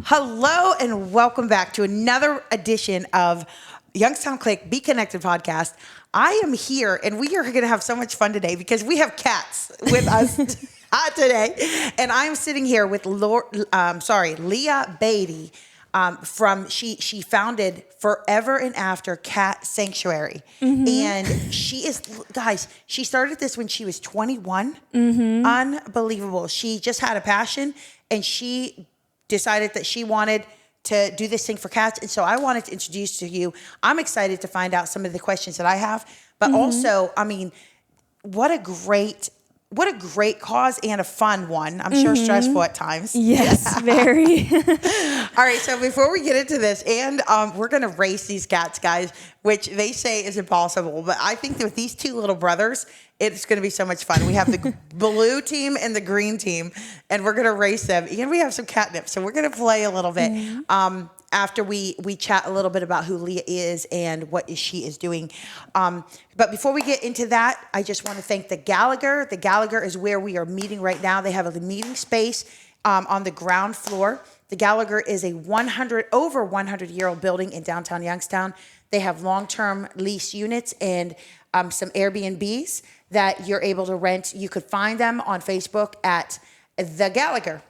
Hello and welcome back to another edition of Youngstown Click Be Connected podcast. I am here and we are going to have so much fun today because we have cats with us today. And I'm sitting here with Leah Beatty she founded Furrever After Cat Sanctuary. Mm-hmm. And she started this when she was 21. Mm-hmm. Unbelievable. She just had a passion and she decided that she wanted to do this thing for cats. And so I wanted to introduce to you, I'm excited to find out some of the questions that I have, but also, I mean, what a great cause and a fun one. I'm sure stressful at times. Yes, very. All right, so before we get into this, and we're going to race these cats, guys, which they say is impossible. But I think that with these two little brothers, it's going to be so much fun. We have the blue team and the green team, and we're going to race them. And we have some catnip, so we're going to play a little bit after we chat a little bit about who Leah is and what she is doing. But before we get into that, I just want to thank the Gallagher. The Gallagher is where we are meeting right now. They have a meeting space on the ground floor. The Gallagher is a over 100-year-old building in downtown Youngstown. They have long-term lease units and some Airbnbs that you're able to rent. You could find them on Facebook at The Gallagher.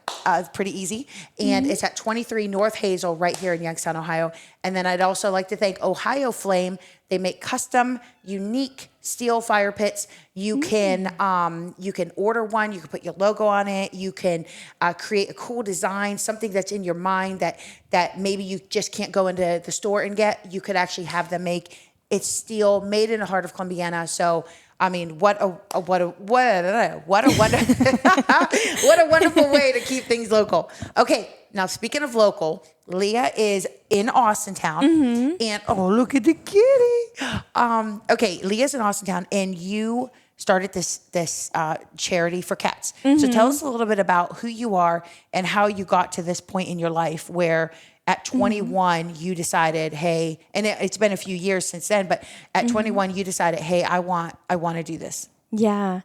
Pretty easy. And it's at 23 North Hazel right here in Youngstown, Ohio. And then I'd also like to thank Ohio Flame. They make custom, unique steel fire pits. You can order one. You can put your logo on it. You can create a cool design, something that's in your mind that maybe you just can't go into the store and get. You could actually have them make. It's steel, made in the heart of Columbiana. So, I mean, what a wonderful way to keep things local. Okay, now speaking of local, Leah is in Austintown, and oh, look at the kitty. Okay, Leah's in Austintown, and you started this charity for cats. So tell us a little bit about who you are and how you got to this point in your life where at 21, you decided, hey, and it's been a few years since then, but at 21, you decided, hey, I want to do this. Yeah.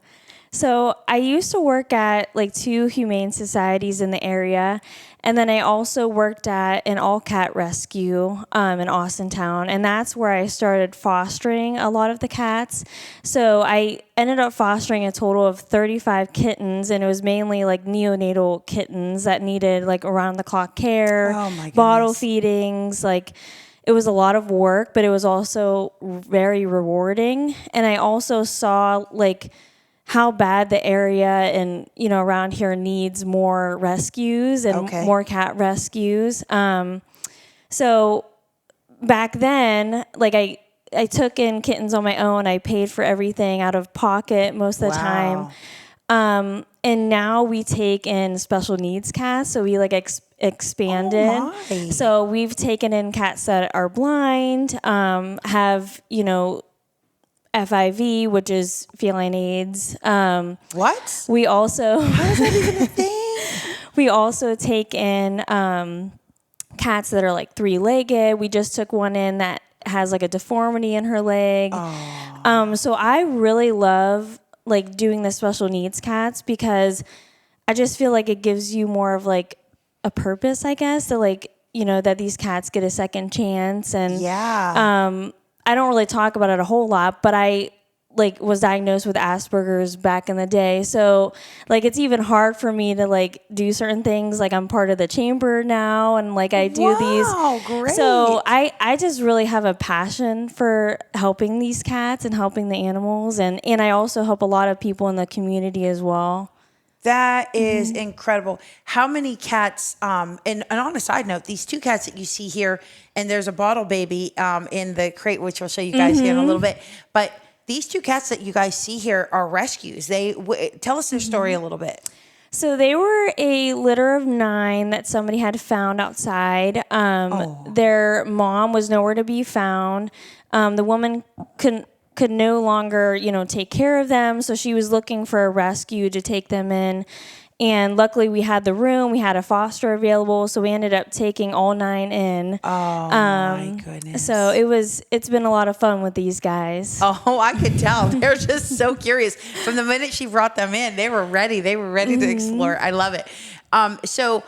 So I used to work at like 2 humane societies in the area. And then I also worked at an all-cat rescue in Austintown. And that's where I started fostering a lot of the cats. So I ended up fostering a total of 35 kittens. And it was mainly like neonatal kittens that needed like around-the-clock care, bottle feedings. Like it was a lot of work, but it was also very rewarding. And I also saw like how bad the area and, around here needs more rescues and more cat rescues. So back then, like I took in kittens on my own. I paid for everything out of pocket most of the time. And now we take in special needs cats. So we like expanded. So we've taken in cats that are blind, have, FIV, which is feline AIDS. What? We also how is that even a thing? We also take in cats that are like 3-legged. We just took one in that has like a deformity in her leg. So I really love like doing the special needs cats because I just feel like it gives you more of like a purpose, I guess, to like, that these cats get a second chance. And I don't really talk about it a whole lot, but I like was diagnosed with Asperger's back in the day. So like it's even hard for me to like do certain things. Like I'm part of the chamber now and like I do these. Great. So I just really have a passion for helping these cats and helping the animals. And I also help a lot of people in the community as well. That is incredible. How many cats, and on a side note, these 2 cats that you see here, and there's a bottle baby in the crate, which I'll show you guys here in a little bit. But these 2 cats that you guys see here are rescues. Tell us their story a little bit. So they were a litter of 9 that somebody had found outside. Their mom was nowhere to be found. The woman could no longer, take care of them. So she was looking for a rescue to take them in. And luckily we had the room, we had a foster available. So we ended up taking all 9 in. My goodness. So it's been a lot of fun with these guys. Oh, I could tell. They're just so curious. From the minute she brought them in, they were ready. They were ready to explore. I love it. So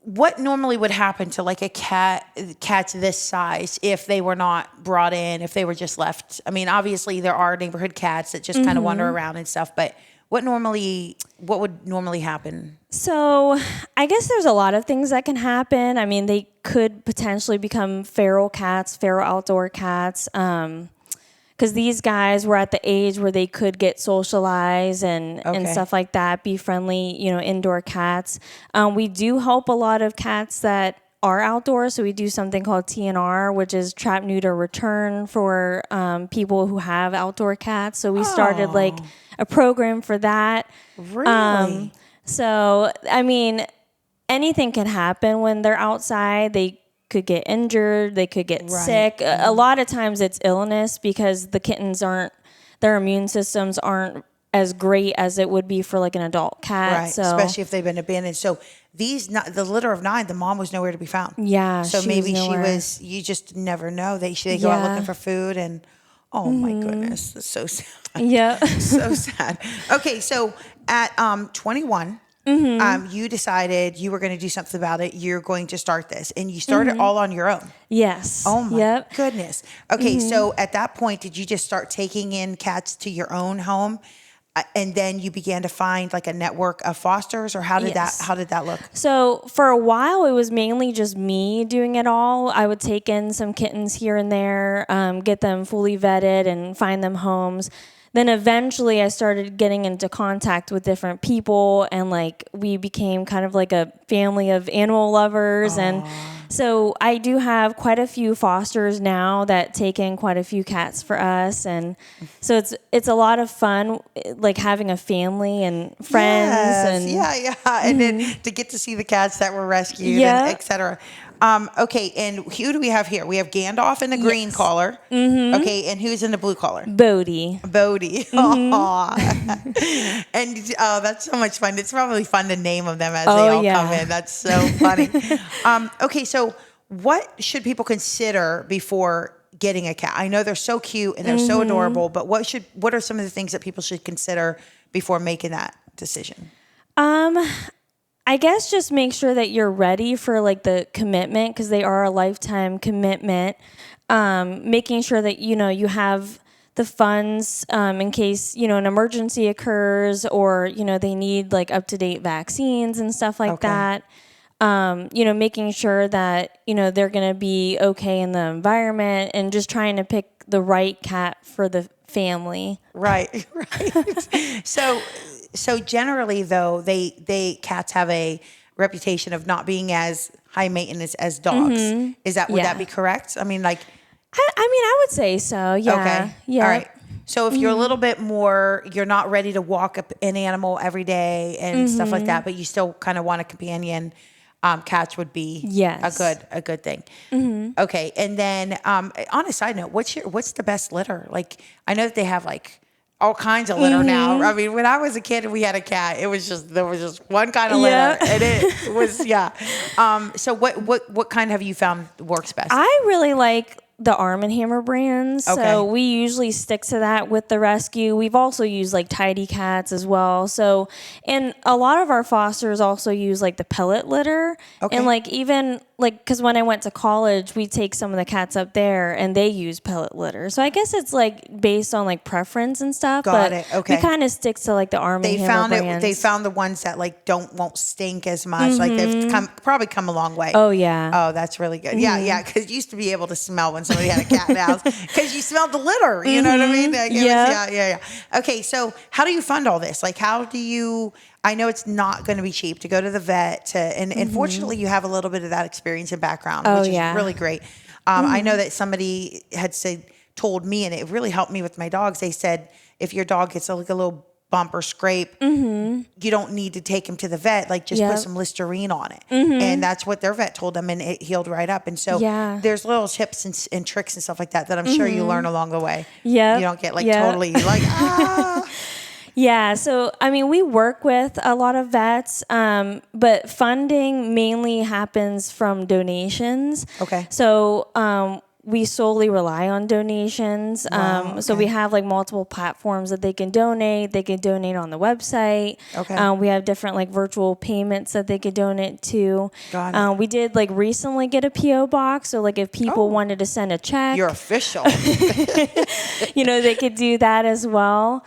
what normally would happen to like a cats this size if they were not brought in, if they were just left? I mean, obviously there are neighborhood cats that just kind of wander around and stuff, but what would normally happen? So I guess there's a lot of things that can happen. I mean, they could potentially become feral cats, feral outdoor cats. Because these guys were at the age where they could get socialized and stuff like that, be friendly, indoor cats. We do help a lot of cats that are outdoors. So we do something called TNR, which is trap, neuter, return for people who have outdoor cats. So we started like a program for that. Really? So, I mean, anything can happen when they're outside. They could get injured, they could get sick. A lot of times it's illness because the kittens their immune systems aren't as great as it would be for like an adult cat. Right, So, especially if they've been abandoned. So the litter of 9, the mom was nowhere to be found. Yeah, so maybe she was. You just never know. They go out looking for food, and oh my goodness, that's so sad. Yeah, So sad. Okay, so at 21. You decided you were going to do something about it. You're going to start this, and you started all on your own. Yes. Oh my goodness. Okay, so at that point, did you just start taking in cats to your own home, and then you began to find like a network of fosters, or how did that look? So for a while, it was mainly just me doing it all. I would take in some kittens here and there, get them fully vetted, and find them homes. Then eventually I started getting into contact with different people, and like we became kind of like a family of animal lovers. And so I do have quite a few fosters now that take in quite a few cats for us. And so it's a lot of fun, like having a family and friends. Yes, and then to get to see the cats that were rescued, and et cetera. Okay, and who do we have here? We have Gandalf in the green collar. Okay, and who's in the blue collar? Bodie. And that's so much fun. It's probably fun to name them as they all come in. That's so funny. Okay, so what should people consider before getting a cat? I know they're so cute and they're so adorable, but what are some of the things that people should consider before making that decision? I guess just make sure that you're ready for like the commitment, because they are a lifetime commitment. Making sure that, you have the funds in case, an emergency occurs, or, they need like up-to-date vaccines and stuff like that. Making sure that, they're going to be okay in the environment, and just trying to pick the right cat for the family. Right. So generally, though, cats have a reputation of not being as high maintenance as dogs. Would that be correct? I mean, like, I would say so. Yeah. Okay. Yeah. All right. So if you're a little bit more, you're not ready to walk up an animal every day and stuff like that, but you still kind of want a companion. Cats would be a good thing. Okay, and then on a side note, what's the best litter? Like, I know that they have like all kinds of litter now. I mean, when I was a kid and we had a cat, there was just one kind of litter, and it was So what kind have you found works best? I really like the Arm & Hammer brands. Okay. So we usually stick to that with the rescue. We've also used like Tidy Cats as well. So, and a lot of our fosters also use like the pellet litter. Okay. And like even like, because when I went to college, we take some of the cats up there and they use pellet litter. So I guess it's like based on like preference and stuff. Got it. Okay. We kind of stick to like the Arm & Hammer brands. They found the ones that like won't stink as much. Like they've probably come a long way. Oh yeah. Oh, that's really good. Yeah. Because you used to be able to smell when somebody had a cat in the house because you smelled the litter. You know what I mean? Like, yeah. Okay, so how do you fund all this? Like, how do you? I know it's not going to be cheap to go to the vet, and fortunately, you have a little bit of that experience and background, which is really great. I know that somebody had told me, and it really helped me with my dogs. They said if your dog gets like a little bump or scrape, you don't need to take him to the vet. Like, just put some Listerine on it, and that's what their vet told them, and it healed right up. And so there's little tips and tricks and stuff like that I'm sure you learn along the way. Yeah, you don't get like totally like Yeah, so I mean, we work with a lot of vets, but funding mainly happens from donations. Okay. So we solely rely on donations. So we have like multiple platforms that they can donate. They can donate on the website. Okay. We have different like virtual payments that they could donate to. Got it. We did like recently get a PO box. So like if people wanted to send a check, You're official. they could do that as well.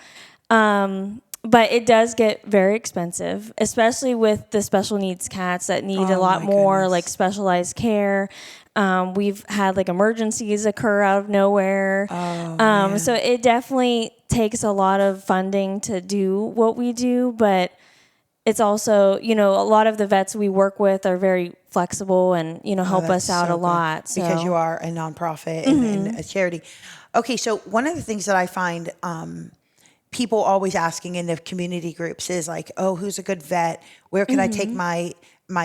But it does get very expensive, especially with the special needs cats that need a lot more like specialized care. We've had like emergencies occur out of nowhere. So it definitely takes a lot of funding to do what we do, but it's also, a lot of the vets we work with are very flexible and, help us out a lot. So. Because you are a nonprofit and a charity. Okay, so one of the things that I find people always asking in the community groups is like, oh, who's a good vet? Where can I take my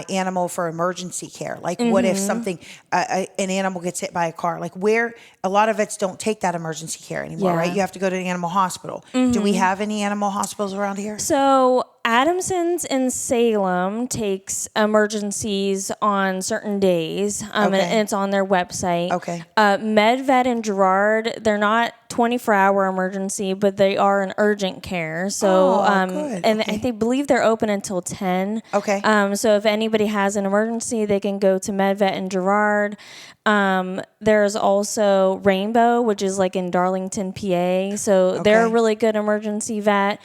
animal for emergency care? Like, what if something, an animal gets hit by a car? Like, where a lot of vets don't take that emergency care anymore, right? You have to go to an animal hospital. Do we have any animal hospitals around here? So Adamson's in Salem takes emergencies on certain days, and it's on their website. Okay. MedVet in Girard, they're not 24-hour emergency, but they are an urgent care. So, good. and I believe they're open until 10. Okay. So if anybody has an emergency, they can go to MedVet in Girard. There's also Rainbow, which is like in Darlington, PA. So they're a really good emergency vet.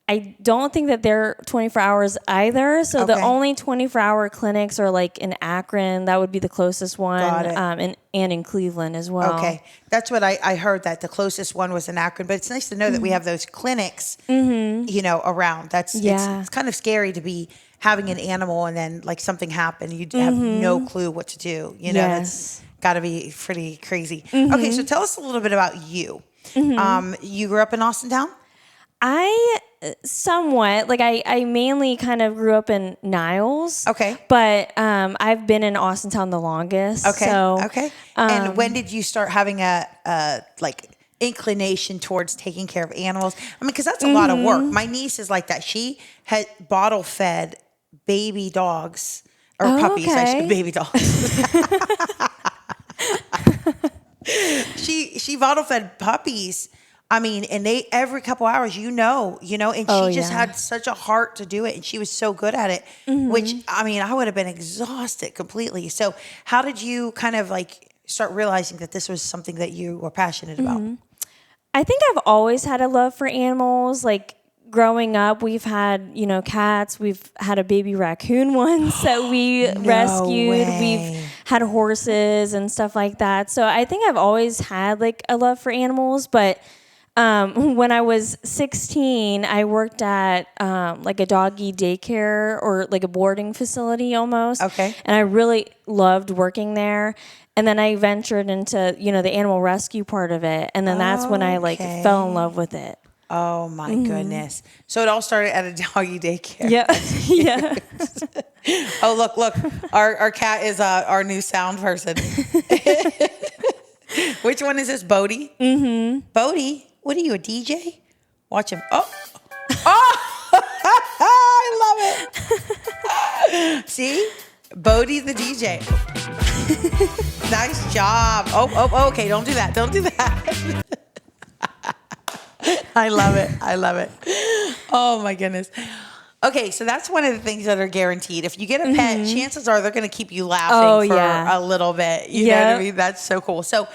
I don't think that they're 24 hours either. So the only 24-hour clinics are like in Akron. That would be the closest one. And in Cleveland as well. Okay. That's what I heard, that the closest one was in Akron. But it's nice to know that we have those clinics, around. It's kind of scary to be having an animal and then like something happen. You have no clue what to do. That's got to be pretty crazy. Okay. So tell us a little bit about you. You grew up in Austintown? I somewhat, like I mainly kind of grew up in Niles. Okay. But I've been in Austintown the longest. Okay. So, okay. And when did you start having a inclination towards taking care of animals? I mean, because that's a lot of work. My niece is like that. She had bottle fed baby dogs or puppies. I should baby dogs. She bottle fed puppies. I mean, and they every couple hours, and she just had such a heart to do it, and she was so good at it, which, I mean, I would have been exhausted completely. So how did you kind of like start realizing that this was something that you were passionate about? I think I've always had a love for animals. Like growing up, we've had, cats. We've had a baby raccoon once that we rescued. Way. We've had horses and stuff like that. So I think I've always had like a love for animals, but when I was 16, I worked at like a doggy daycare or like a boarding facility almost. Okay. And I really loved working there. And then I ventured into, the animal rescue part of it. And then that's when I fell in love with it. Oh my goodness. So it all started at a doggy daycare. Yeah. Yeah. Oh, look. Our cat is our new sound person. Which one is this? Bodie? Bodie? What are you, a DJ? Watch him. Oh! I love it. See? Bodie the DJ. Nice job. Oh, okay. Don't do that. Don't do that. I love it. Oh, my goodness. Okay, so that's one of the things that are guaranteed. If you get a pet, chances are they're going to keep you laughing for a little bit. You know what I mean? That's so cool. So,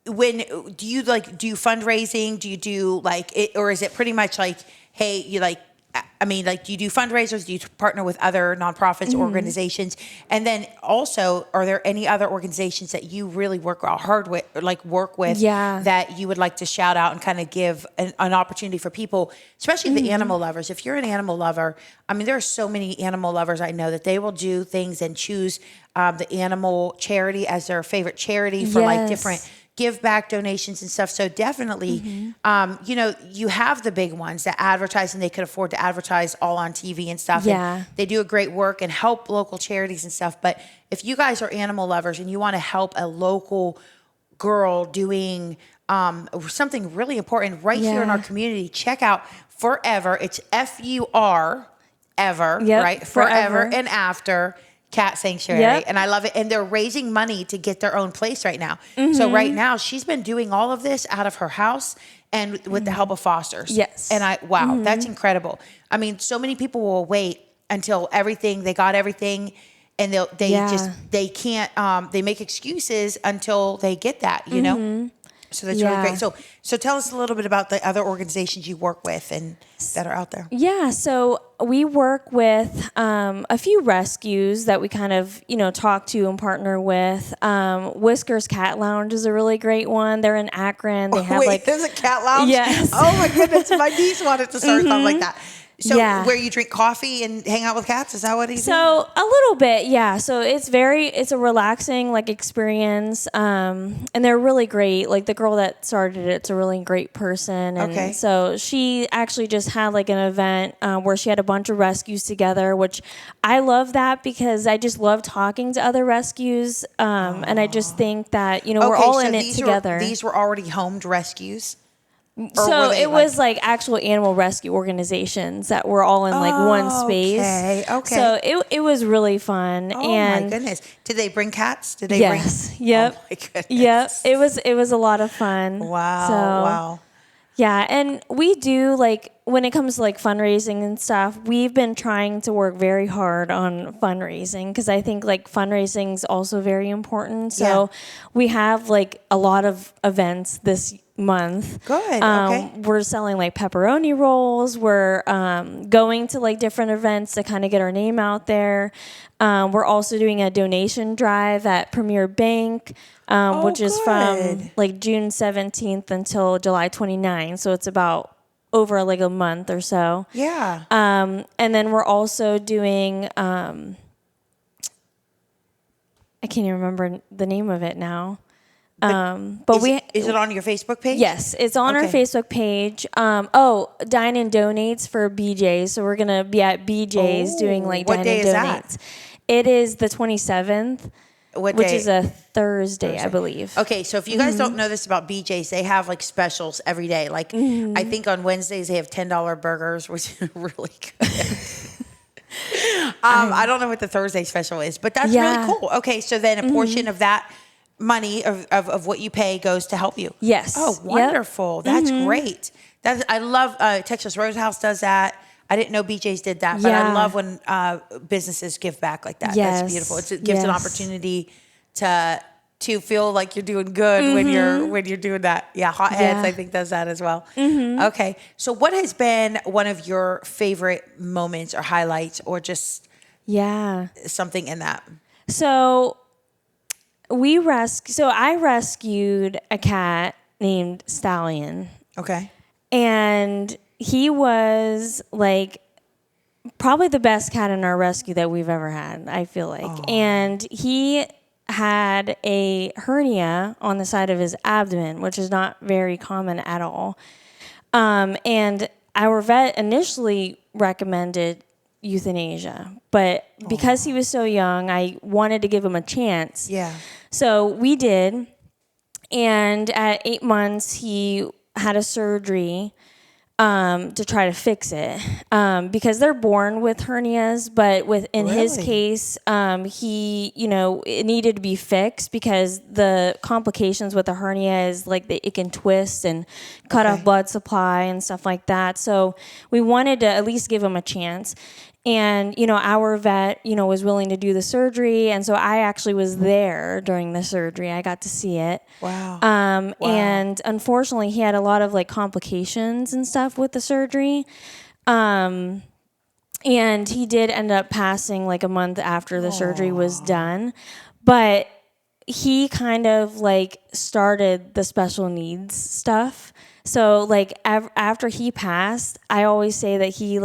when do you fundraising? Do you do it, or is it pretty much like, hey, do you do fundraisers? Do you partner with other nonprofits, organizations? And then also, are there any other organizations that you really work with that you would like to shout out and kind of give an opportunity for people, especially the animal lovers? If you're an animal lover, I mean, there are so many animal lovers I know that they will do things and choose the animal charity as their favorite charity for different give back donations and stuff. So definitely, you have the big ones that advertise, and they could afford to advertise all on TV and stuff. Yeah. And they do a great work and help local charities and stuff. But if you guys are animal lovers and you want to help a local girl doing something really important right here in our community, check out Furrever. It's FUR, ever, right? Forever and After Cat Sanctuary, Yep. and I love it. And they're raising money to get their own place right now. Mm-hmm. So right now, she's been doing all of this out of her house and with the help of fosters. Yes. And that's incredible. I mean, so many people will wait until they got everything, and they can't. They make excuses until they get that. You know. So that's really great. So tell us a little bit about the other organizations you work with and that are out there. Yeah, so we work with a few rescues that we kind of, talk to and partner with. Whiskers Cat Lounge is a really great one. They're in Akron. They have there's a cat lounge? Yes. Oh my goodness, my niece wanted to start something like that. So where you drink coffee and hang out with cats, is that what he's doing? So a little bit, yeah. So it's a relaxing experience, and they're really great. Like the girl that started it's a really great person. And so she actually just had an event where she had a bunch of rescues together, which I love that because I just love talking to other rescues, and I just think that we're all in it together. These were already homed rescues. So it was actual animal rescue organizations that were all in one space. Okay. So it was really fun. Oh and my goodness! Did they bring cats? Did they yes. bring? Yep. Oh my goodness. Yep. It was a lot of fun. Wow. So, wow. Yeah, and we do when it comes to fundraising and stuff, we've been trying to work very hard on fundraising because I think fundraising is also very important. So we have a lot of events this month. Good. Okay. We're selling pepperoni rolls. We're going to different events to kind of get our name out there. We're also doing a donation drive at Premier Bank, which is from June 17th until July 29th. So it's about over a month or so. Yeah. And then we're also doing, I can't even remember the name of it now. Is it on your Facebook page? Yes, it's on our Facebook page. Dine and Donates for BJ's. So we're gonna be at BJ's doing what Dine day and is Donates. that? It is the 27th, which is a Thursday, I believe. Okay, so if you guys don't know this about BJ's, they have specials every day. I think on Wednesdays they have $10 burgers, which is really good. I don't know what the Thursday special is, but that's really cool. Okay, so then a portion of that money of what you pay goes to help you. Yes. Oh, wonderful. Yep. That's great. I love Texas Roadhouse does that. I didn't know BJ's did that, but I love when businesses give back like that. Yes. That's beautiful. It gives an opportunity to feel like you're doing good when you're doing that. Yeah, Hot Heads I think does that as well. Okay. So what has been one of your favorite moments or highlights or just something in that? So I rescued a cat named Stallion. Okay. And he was probably the best cat in our rescue that we've ever had, I feel like. Aww. And he had a hernia on the side of his abdomen, which is not very common at all. And our vet initially recommended euthanasia, but because he was so young, I wanted to give him a chance. Yeah. So we did. And at 8 months, he had a surgery to try to fix it because they're born with hernias, but in his case, it needed to be fixed because the complications with the hernia is it can twist and cut off blood supply and stuff like that. So we wanted to at least give him a chance. And, our vet, was willing to do the surgery. And so I actually was there during the surgery. I got to see it. Wow. And unfortunately, he had a lot of complications and stuff with the surgery. And he did end up passing a month after the surgery was done. But he kind of started the special needs stuff. So after he passed, I always say that he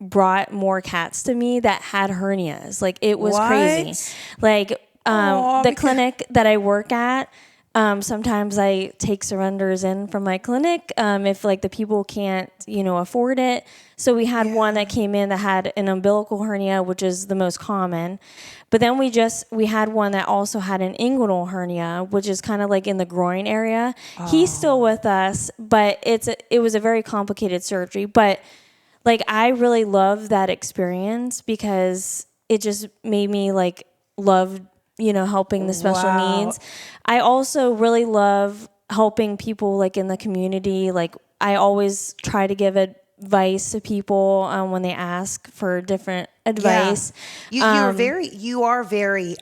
brought more cats to me that had hernias. It was crazy. The clinic that I work at, sometimes I take surrenders in from my clinic if the people can't afford it. So we had one that came in that had an umbilical hernia, which is the most common. But then we had one that also had an inguinal hernia, which is kind of in the groin area. He's still with us, but it was a very complicated surgery. But I really love that experience because it just made me like love, helping the special Wow. needs. I also really love helping people like in the community. Like I always try to give advice to people when they ask for different advice. Yeah. You are very,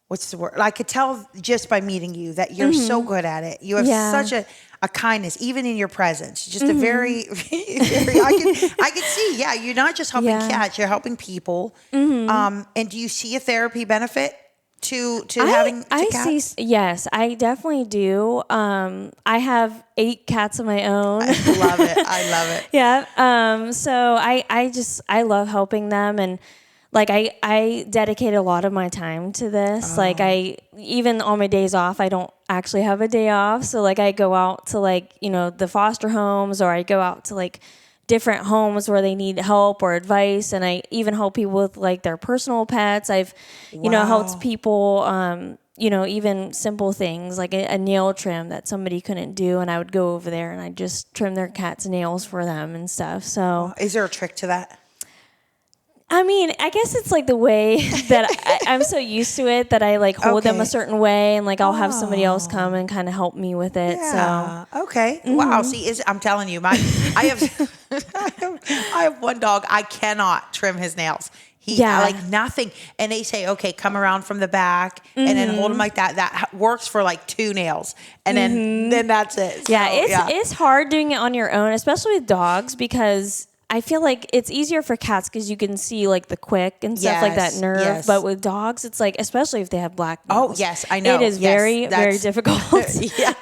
what's the word? I could tell just by meeting you that you're so good at it. You have such a kindness, even in your presence. Just a very, very, I could see, you're not just helping cats, you're helping people. And do you see a therapy benefit to having cats? Yes, I definitely do. I have 8 cats of my own. I love it. Yeah. So I love helping them, and like I dedicate a lot of my time to this. Like even on my days off, I don't actually have a day off. So like I go out to like, the foster homes, or I go out to like different homes where they need help or advice. And I even help people with like their personal pets. I've, helped people, even simple things like a nail trim that somebody couldn't do. And I would go over there and I just trim their cat's nails for them and stuff. So is there a trick to that? I mean, I guess it's like the way that I'm so used to it that I like hold them a certain way, and like I'll have somebody else come and kind of help me with it. Yeah. So okay, wow. See, I'm telling you, I have one dog. I cannot trim his nails. Like nothing. And they say, okay, come around from the back and then hold him like that. That works for like 2 nails, and then that's it. So, it's hard doing it on your own, especially with dogs, because I feel like it's easier for cats because you can see like the quick and stuff like that nerve. Yes. But with dogs, it's like, especially if they have black nails. Oh, yes, I know. It is very difficult. Yeah.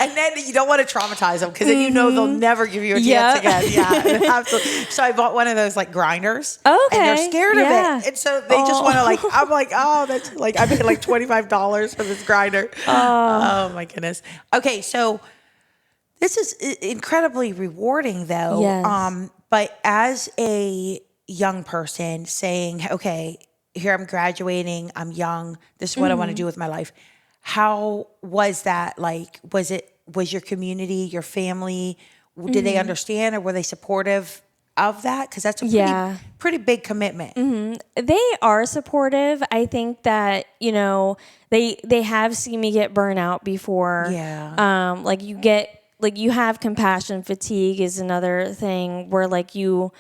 And then you don't want to traumatize them because then they'll never give you a chance again. Yeah, absolutely. So I bought one of those like grinders. Okay. And they're scared of it. And so they just want to like, I'm like, oh, that's like, I paid like $25 for this grinder. Oh my goodness. Okay, so this is incredibly rewarding, though. Yes. But as a young person saying, okay, here I'm graduating, I'm young, this is what I want to do with my life. How was that? Like, was your community, your family, did they understand, or were they supportive of that? Because that's a pretty big commitment. They are supportive. I think that, they have seen me get burnt out before. Yeah. Like you have compassion fatigue is another thing where like you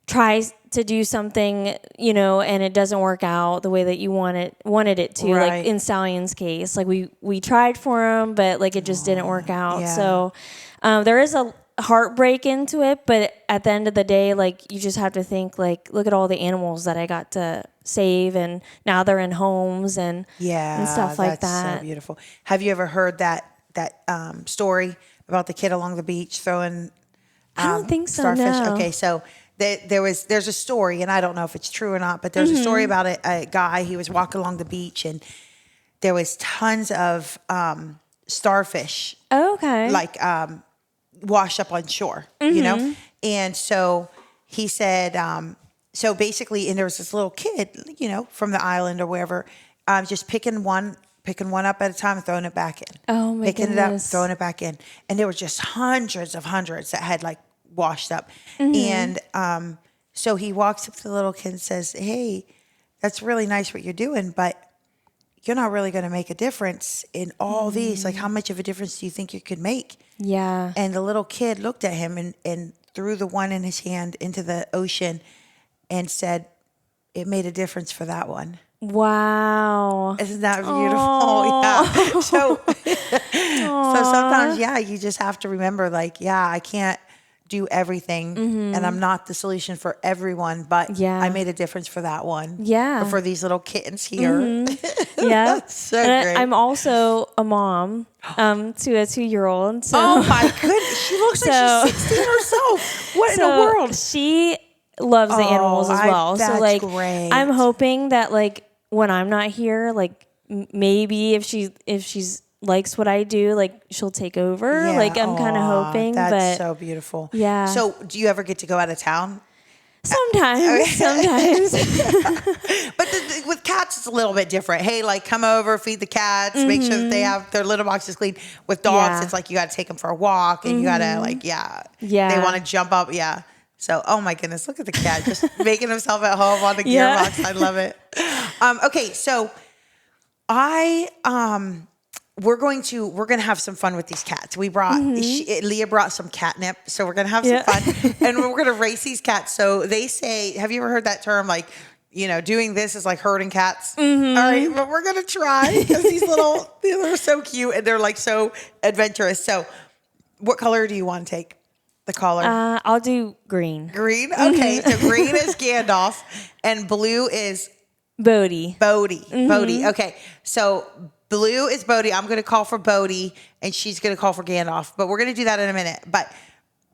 try to do something, and it doesn't work out the way that you wanted it to. Right. Like in Stallion's case, like we tried for him, but like it just didn't work out. Yeah. So there is a heartbreak into it, but at the end of the day, like you just have to think like, look at all the animals that I got to save, and now they're in homes and stuff like that. That's so beautiful. Have you ever heard that story about the kid along the beach throwing I don't think so, starfish? no. Okay, so there's a story, and I don't know if it's true or not, but there's a story about a guy. He was walking along the beach, and there was tons of starfish. Okay. Like washed up on shore, and so he said, so basically, and there was this little kid, from the island or wherever, just picking one up at a time and throwing it back in. Oh my Picking goodness. it up, throwing it back in. And there were just hundreds that had like washed up. And so he walks up to the little kid and says, hey, that's really nice what you're doing, but you're not really going to make a difference in all these. Like, how much of a difference do you think you could make? Yeah. And the little kid looked at him and threw the one in his hand into the ocean and said, it made a difference for that one. Wow. Isn't that beautiful? Yeah. So sometimes, you just have to remember, like, I can't do everything, and I'm not the solution for everyone, but I made a difference for that one. Yeah. Or for these little kittens here. Yeah. That's so great. I'm also a mom to a 2-year-old. So. Oh my goodness. She looks like she's 16 herself. What in the world? She loves the animals as well. That's so like, great. I'm hoping that like when I'm not here, like maybe if she's likes what I do, like she'll take over. Yeah. Like I'm kind of hoping. That's but so beautiful. Yeah. So do you ever get to go out of town? Sometimes. But with cats, it's a little bit different. Hey, like come over, feed the cats, make sure that they have their litter boxes clean. With dogs, it's like you got to take them for a walk, and you got to like, they want to jump up, So, oh my goodness, look at the cat just making himself at home on the Yeah. gearbox. I love it. Okay, so we're gonna have some fun with these cats. We brought Leah brought some catnip, so we're gonna have some fun, and we're gonna race these cats. So they say, have you ever heard that term? Like, doing this is like herding cats. All right, but we're gonna try because they're so cute and they're like so adventurous. So, what color do you want to take? The collar. I'll do green. Green. Okay, so green is Gandalf, and blue is Bodhi. Bodhi. Bodhi. Okay, so blue is Bodhi. I'm going to call for Bodhi, and she's going to call for Gandalf. But we're going to do that in a minute. But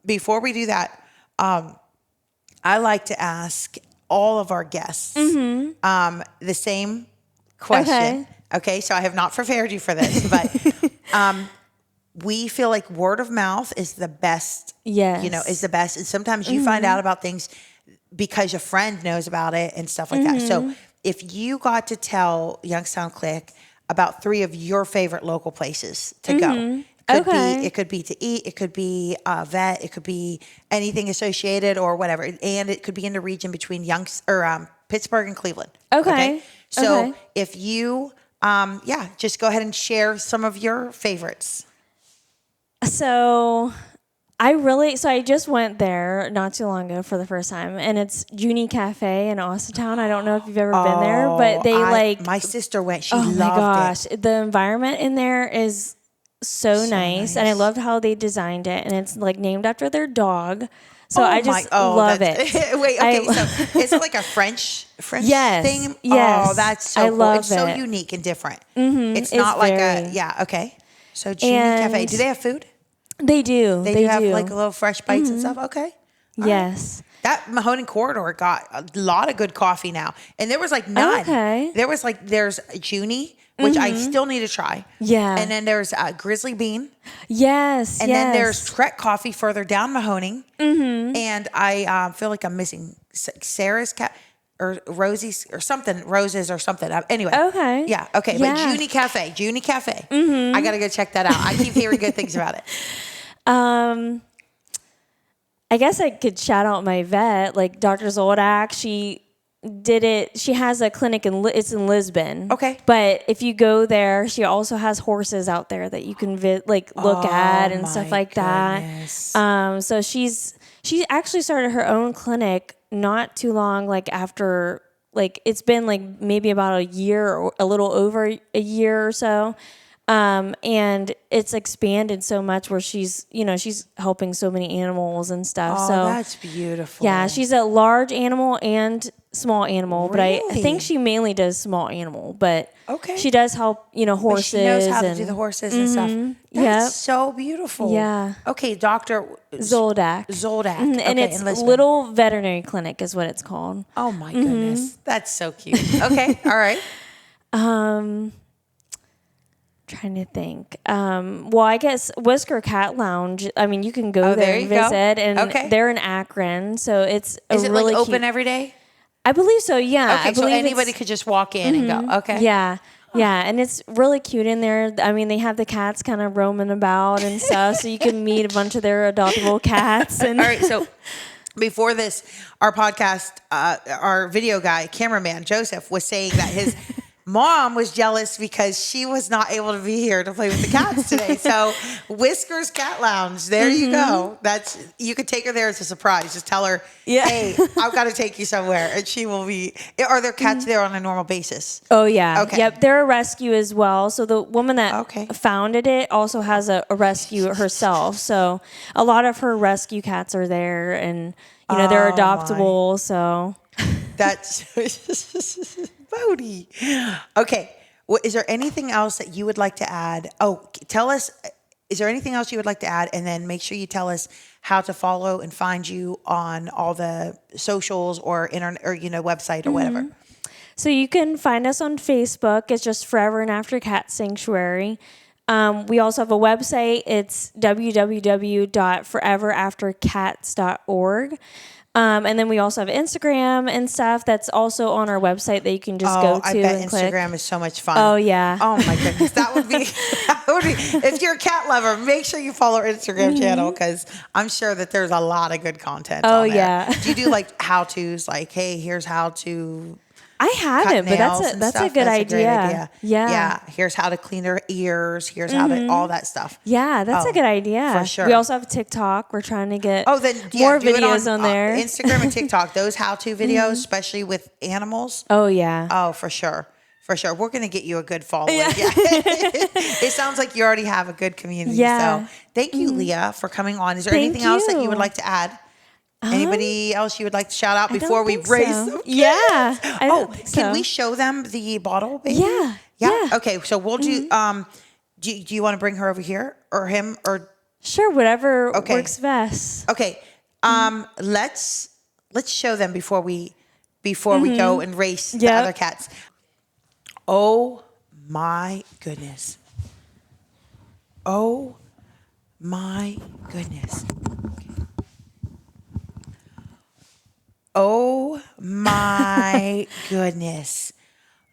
before we do that, I like to ask all of our guests the same question. Okay, so I have not prepared you for this, but we feel like word of mouth is the best. Yes. Is the best. And sometimes you find out about things because a friend knows about it and stuff like that. So if you got to tell Youngstown Click about 3 of your favorite local places to go, it could be to eat, it could be a vet, it could be anything associated or whatever, and it could be in the region between Pittsburgh and Cleveland. Okay. So if you, just go ahead and share some of your favorites. So I just went there not too long ago for the first time, and it's Junie Cafe in Austintown. I don't know if you've ever been there, but my sister went. She loved loved my gosh, it. The environment in there is so nice, and I loved how they designed it, and it's like named after their dog. So I just love it. Wait, okay, so it's like a French thing? Yes. Oh, that's so I cool. love It's so it. unique and different. It's not like okay. So Junie Cafe, do they have food? They do. They do have like little fresh bites and stuff? Okay. Yes. That Mahoning Corridor got a lot of good coffee now. And there was like none. Okay. There's Junie, which I still need to try. Yeah. And then there's Grizzly Bean. Yes. And then there's Trek Coffee further down Mahoning. And I feel like I'm missing Sarah's cat or Rosie's or something, Roses or something. Anyway. Okay. Yeah. Okay. Yeah. But Junie Cafe. I got to go check that out. I keep hearing good things about it. I guess I could shout out my vet, like Dr. Zoldak. She did it. She has a clinic it's in Lisbon. Okay. But if you go there, she also has horses out there that you can look at and stuff like goodness. that. So she actually started her own clinic not too long after it's been maybe about a year or a little over a year or so. And it's expanded so much where she's helping so many animals and stuff. Oh, so that's beautiful. Yeah, she's a large animal and small animal, but I Really? think she mainly does small animal, but Okay. she does help, horses. She knows how to do the horses and stuff. That's so beautiful. Yeah. Okay, Dr. Zoldak. Zoldak. And Okay, it's in Lisbon. Little Veterinary Clinic is what it's called. Oh my goodness. That's so cute. Okay, all right. Trying to think. Well, I guess Whisker Cat Lounge. I mean, you can go there there and you go. visit, and Okay. they're in Akron, so it's Is it really open cute. every day? I believe so. Yeah. Okay, I so believe anybody it's- could just walk in and go. Okay. Yeah. Yeah, and it's really cute in there. I mean, they have the cats kind of roaming about and stuff, so you can meet a bunch of their adoptable cats. And All right, so before this, our podcast, our video guy, cameraman, Joseph, was saying that his mom was jealous because she was not able to be here to play with the cats today. So Whiskers Cat Lounge, there you go. You could take her there as a surprise. Just tell her, hey, I've got to take you somewhere. And she will be, are there cats there on a normal basis? Oh, yeah. Okay. Yep, they're a rescue as well. So the woman that founded it also has a rescue herself. So a lot of her rescue cats are there, and, they're adoptable, so... That's Bodhi. Okay. Well, is there anything else that you would like to add? Oh, tell us, is there anything else you would like to add? And then make sure you tell us how to follow and find you on all the socials or internet or, website or whatever. So you can find us on Facebook. It's just Furrever After Cat Sanctuary. We also have a website. It's www.furreveraftercats.org. And then we also have Instagram and stuff that's also on our website that you can just go to I bet and Instagram click. is so much fun. Oh, yeah. Oh my goodness, that would be. If you're a cat lover, make sure you follow our Instagram channel because I'm sure that there's a lot of good content. Oh, on there. yeah. Do you do like how tos? Like, hey, here's how to. I haven't, but that's a good idea. Great idea. Yeah. Yeah. Here's how to clean their ears. Here's how to all that stuff. Yeah, that's a good idea. For sure. We also have TikTok. We're trying to get more do videos on there. Instagram and TikTok, those how-to videos, especially with animals. Oh, yeah. Oh, for sure. For sure. We're going to get you a good following. Yeah. It sounds like you already have a good community. Yeah. So thank you, Leah, for coming on. Is there Thank anything else that you you. would like to add? Anybody else you would like to shout out I don't before we think raise so. some kids? Yeah. I don't think can so. we show them the bottle, baby? Yeah. Yeah. Okay, so we'll do, do you want to bring her over here or him or? Sure, whatever Okay. works best. Okay. Let's show them before we go and race the Yep. other cats. Oh my goodness. Oh my goodness. Oh my goodness.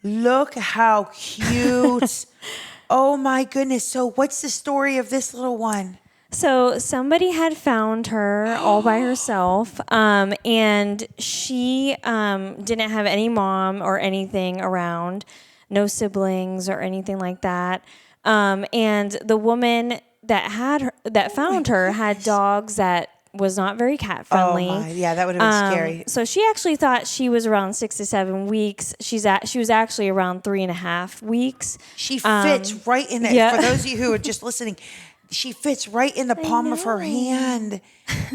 Look how cute. Oh my goodness. So what's the story of this little one? So somebody had found her all by herself, and she didn't have any mom or anything around, no siblings or anything like that. And the woman that found her had dogs that was not very cat friendly. Oh my, yeah, that would have been scary. So she actually thought she was around 6 to 7 weeks. She was actually around 3.5 weeks. She fits right in it. yeah. For those of you who are just listening, she fits right in the palm of her hand.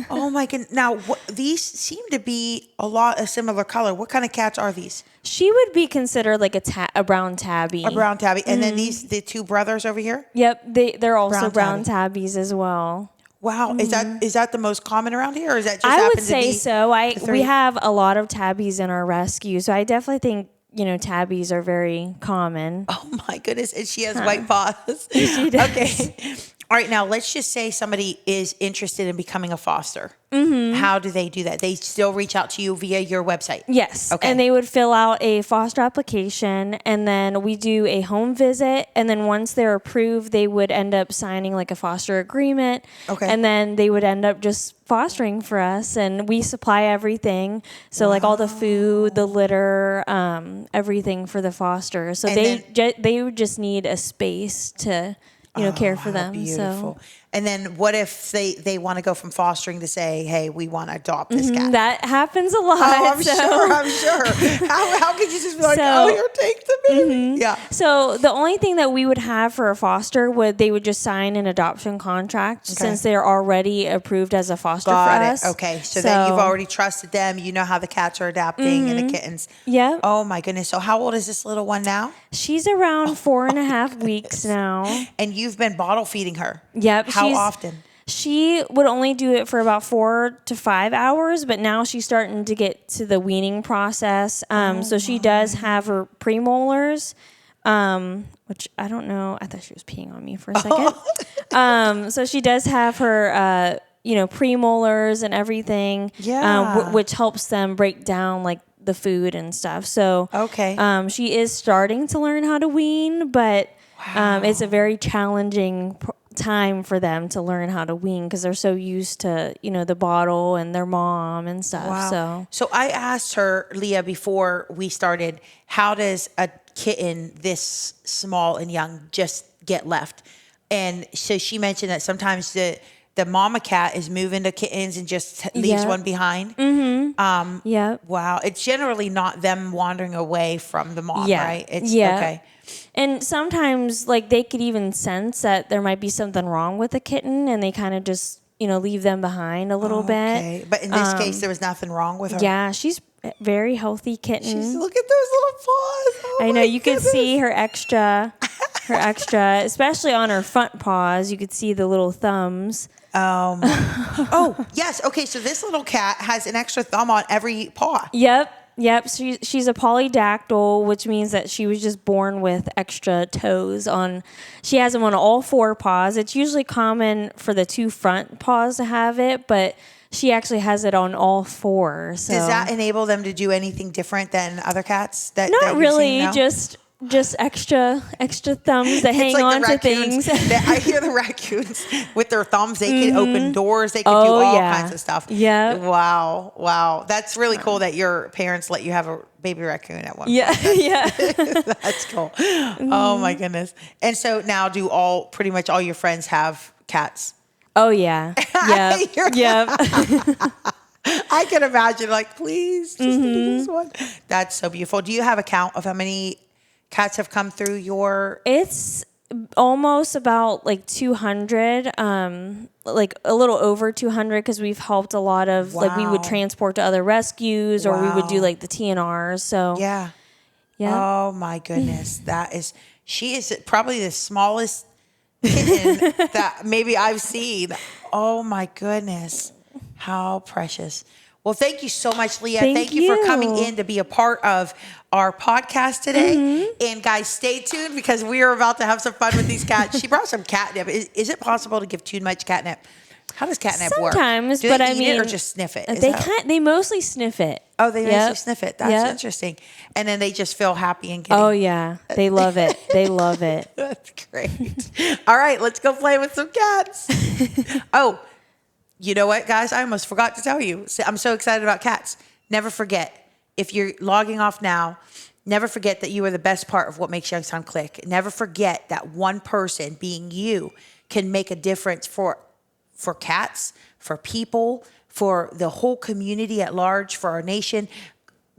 Oh my goodness. Now, these seem to be a similar color. What kind of cats are these? She would be considered like a brown tabby. A brown tabby. And then the two brothers over here? Yep, they're also Brown brown tabbies as well. Wow. Is that the most common around here, or is that just I happen would to say be so. the three? We have a lot of tabbies in our rescue, so I definitely think tabbies are very common. Oh my goodness. And she has white paws. She does. Okay. All right. Now let's just say somebody is interested in becoming a foster. Mm-hmm. How do they do that? They still reach out to you via your website. Yes. Okay. And they would fill out a foster application, and then we do a home visit. And then once they're approved, they would end up signing like a foster agreement. Okay. And then they would end up just fostering for us, and we supply everything. So like all the food, the litter, everything for the foster. So And they would just need a space to care for them. Beautiful. So And then what if they want to go from fostering to say, hey, we want to adopt this cat? that happens a lot. Oh, I'm so. sure. How could you just be like, So- here, take the baby? Yeah. So the only thing that we would have for a foster they would just sign an adoption contract since they're already approved as a foster Got for it. us. Okay. So then you've already trusted them. You know how the cats are adapting and the kittens. Yep. Oh my goodness. So how old is this little one now? She's around 4.5 weeks now. And you've been bottle feeding her. Yep. How often? She would only do it for about 4 to 5 hours, but now she's starting to get to the weaning process. So she does have her premolars, which I don't know. I thought she was peeing on me for a second. So she does have her, premolars and everything, Yeah. which helps them break down like the food and stuff. So Okay. she is starting to learn how to wean, but it's a very challenging time for them to learn how to wean because they're so used to the bottle and their mom and stuff. Wow. So I asked her, Leah, before we started, how does a kitten this small and young just get left? And so she mentioned that sometimes the mama cat is moving the kittens and just leaves one behind. Mm-hmm. Wow. It's generally not them wandering away from the mom, right? It's okay. And sometimes like they could even sense that there might be something wrong with the kitten and they kind of just, leave them behind a little bit. But in this case, there was nothing wrong with her. Yeah, she's a very healthy kitten. Look at those little paws. Oh I know my you could goodness. see her extra, especially on her front paws. You could see the little thumbs. Oh, yes. Okay, so this little cat has an extra thumb on every paw. Yep. She's a polydactyl, which means that she was just born with extra toes on. She has them on all 4 paws. It's usually common for the 2 front paws to have it, but she actually has it on all four. So Does that enable them to do anything different than other cats? That not you've really, seen? No? just extra thumbs that hang It's like on the to raccoons. things. I hear the raccoons with their thumbs. They can open doors. They can do Oh, all yeah. kinds of stuff. Yeah. Wow. That's really cool that your parents let you have a baby raccoon at one point. Yeah, yeah. That's cool. Oh my goodness. And so now pretty much all your friends have cats? Oh yeah. Yep. Yep. I can imagine, like, please, just give me this one. That's so beautiful. Do you have a count of how many cats have come through your? It's almost about like 200, like a little over 200, because we've helped a lot of, like we would Wow. transport to other rescues, or we would do Wow. like the TNRs. So Yeah. yeah. Oh my goodness. She is probably the smallest kitten that maybe I've seen. Oh my goodness. How precious. Well, thank you so much, Leah. Thank you for you. coming in to be a part of our podcast today. And guys, stay tuned because we are about to have some fun with these cats. She brought some catnip. Is it possible to give too much catnip? How does catnip work? Sometimes, Do but they I eat mean, it or just sniff it? they mostly sniff it. Oh, they Yep. mostly sniff it. That's Yep. interesting. And then they just feel happy and giddy. Oh yeah, they love it. They love it. That's great. All right, let's go play with some cats. Oh, you know what, guys? I almost forgot to tell you. I'm so excited about cats. Never forget, if you're logging off now, never forget that you are the best part of what makes Youngstown click. Never forget that one person, being you, can make a difference for cats, for people, for the whole community at large, for our nation.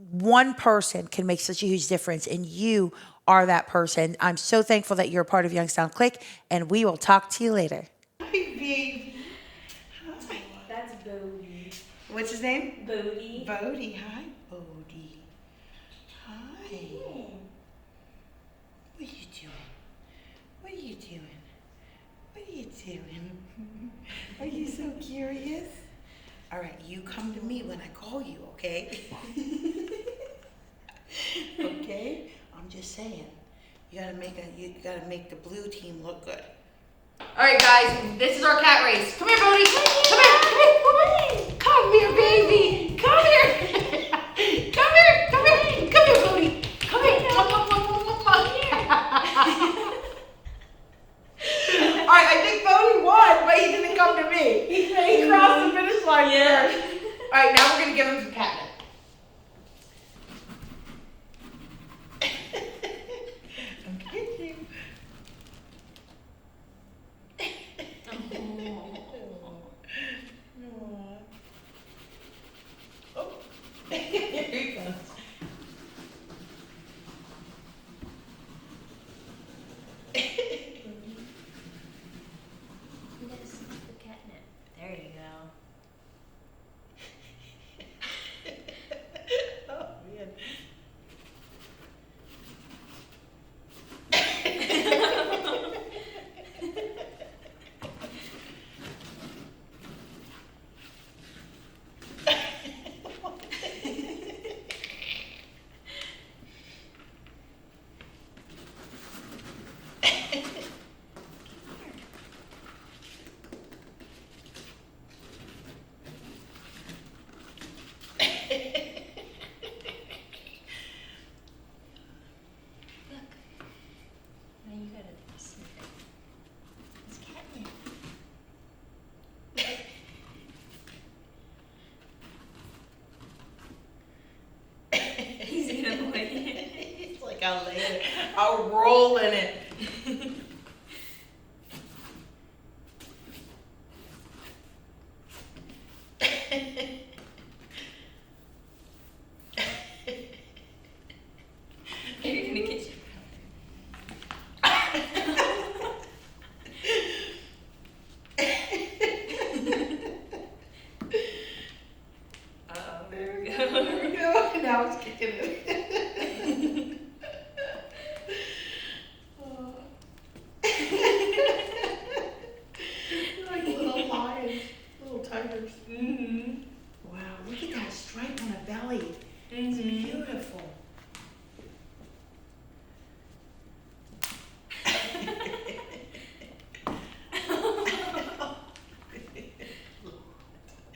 One person can make such a huge difference, and you are that person. I'm so thankful that you're a part of Youngstown Click, and we will talk to you later. Hi, baby. Hi. That's Bodie. What's his name? Bodie. Bodie. Hi, Bodie. Hi. What are you doing? What are you doing? What are you doing? Are you so curious? All right, you come to me when I call you, okay? Okay? I'm just saying. You gotta make the blue team look good. All right, guys, this is our cat race. Come here, Bodie. Come here, baby. Come here. Come here, Bodie. Come here. All right, I think Bodie won, but he didn't come to me. He crossed the finish line first. All right, now we're gonna give him some catnip. There you go. Oh, man. Now you gotta sniff it. It's catnip. He's gonna like it. It's like I'll lay it. I'll roll in it. You're gonna get your There we go. Now it's kicking it. Oh. Like little lions, little tigers. Mm-hmm. Wow, look at that stripe on the belly. It's Mm-hmm. beautiful.